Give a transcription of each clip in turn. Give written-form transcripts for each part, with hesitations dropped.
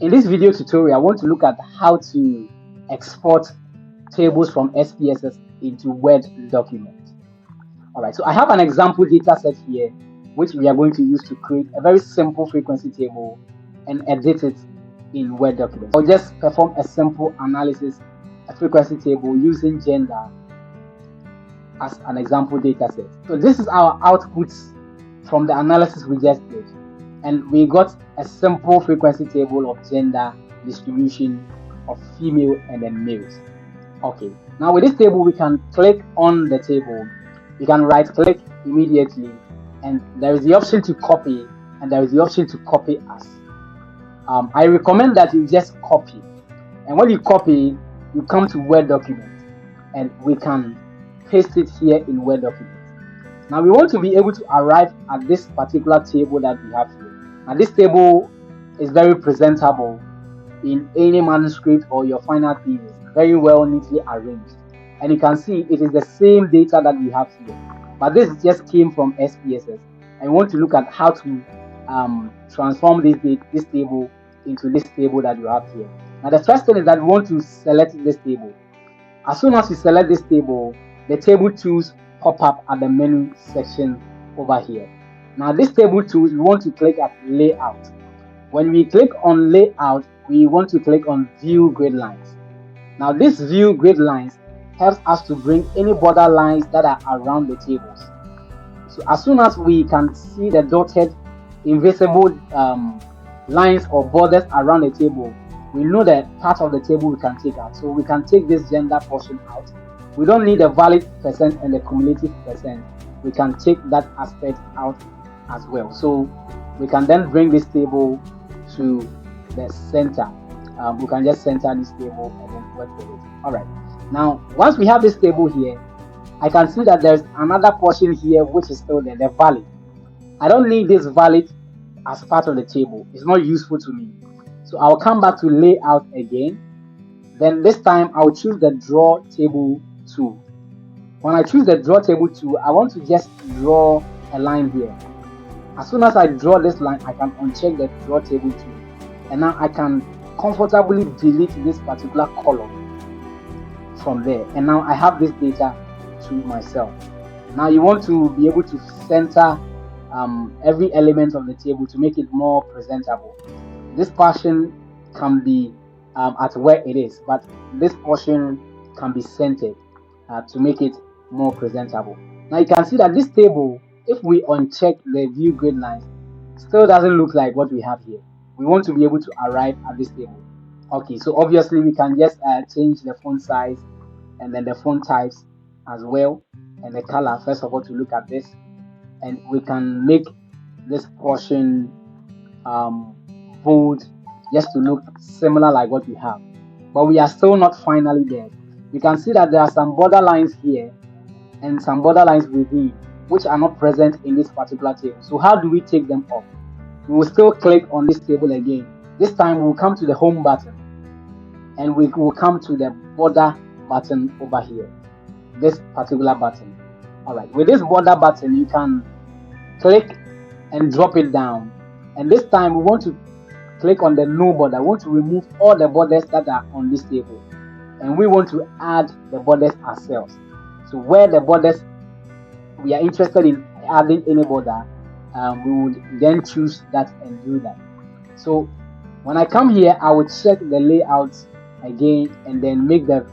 In this video tutorial, I want to look at how to export tables from SPSS into Word documents. Alright, so I have an example data set here, which we are going to use to create a very simple frequency table and edit it in Word documents. I'll just perform a simple analysis, a frequency table using gender as an example data set. So this is our outputs from the analysis we just did. And we got a simple frequency table of gender distribution of female and then males. Okay, now with this table, we can click on the table. We can right click immediately, and there is the option to copy, and there is the option to copy as. I recommend that you just copy. And when you copy, you come to Word document, and we can paste it here in Word document. Now we want to be able to arrive at this particular table that we have here. Now this table is very presentable in any manuscript or your final thesis, very well neatly arranged. And you can see it is the same data that we have here. But this just came from SPSS. And we want to look at how to transform this table into this table that you have here. Now the first thing is that we want to select this table. As soon as you select this table, the table tools pop up at the menu section over here. Now this table tools, we want to click at layout. When we click on layout, we want to click on view grid lines. Now this view grid lines helps us to bring any border lines that are around the tables. So as soon as we can see the dotted invisible lines or borders around the table, we know that part of the table we can take out. So we can take this gender portion out. We don't need the valid percent and the cumulative percent. We can take that aspect out as well. So we can then bring this table to the center. We can just center this table and then work with it. Alright, now once we have this table here, I can see that there's another portion here which is still there, the valid. I don't need this valid as part of the table. It's not useful to me. So I'll come back to layout again. Then this time I'll choose the draw table tool. When I choose the draw table tool, I want to just draw a line here. As soon as I draw this line, I can uncheck the draw table tool, and now I can comfortably delete this particular column from there, and now I have this data to myself. Now you want to be able to center every element of the table to make it more presentable. This portion can be at where it is, but this portion can be centered to make it more presentable. Now you can see that this table, if we uncheck the view grid lines, still doesn't look like what we have here. We want to be able to arrive at this table. Okay, so obviously we can just change the font size and then the font types as well, and the color first of all to look at this, and we can make this portion bold just to look similar like what we have. But we are still not finally there. You can see that there are some border lines here and some border lines within, which are not present in this particular table. So how do we take them off? We will still click on this table again. This time we'll come to the home button, and we will come to the border button over here, this particular button. Alright, with this border button you can click and drop it down, and this time we want to click on the no border. We want to remove all the borders that are on this table, and we want to add the borders ourselves. So where the borders we are interested in adding any border, we would then choose that and do that. So when I come here, I will check the layout again and then make the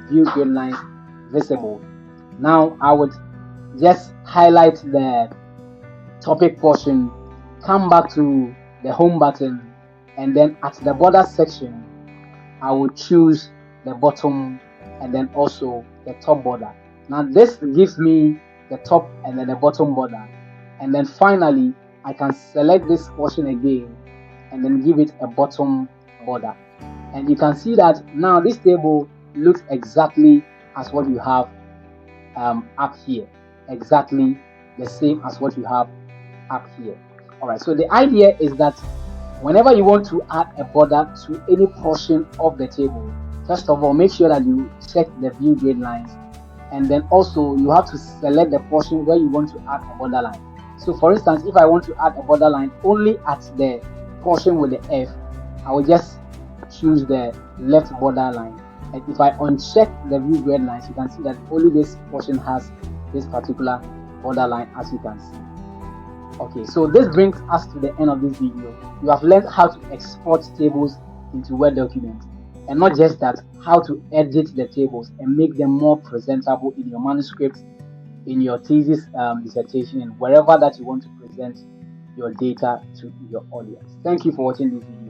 view grid lines visible. Now I would just highlight the topic portion, come back to the home button, and then at the border section I will choose the bottom and then also the top border. Now this gives me the top and then the bottom border, and then finally I can select this portion again and then give it a bottom border, and you can see that now this table looks exactly as what you have up here, exactly the same as what you have up here. Alright, so the idea is that whenever you want to add a border to any portion of the table, first of all make sure that you check the view grid lines, and then also you have to select the portion where you want to add a border line. So for instance, if I want to add a border line only at the portion with the F, I will just choose the left borderline. And if I uncheck the view red lines, you can see that only this portion has this particular borderline, as you can see. Okay, so this brings us to the end of this video. You have learned how to export tables into Word documents, and not just that, how to edit the tables and make them more presentable in your manuscript, in your thesis, dissertation, and wherever that you want to present your data to your audience. Thank you for watching this video.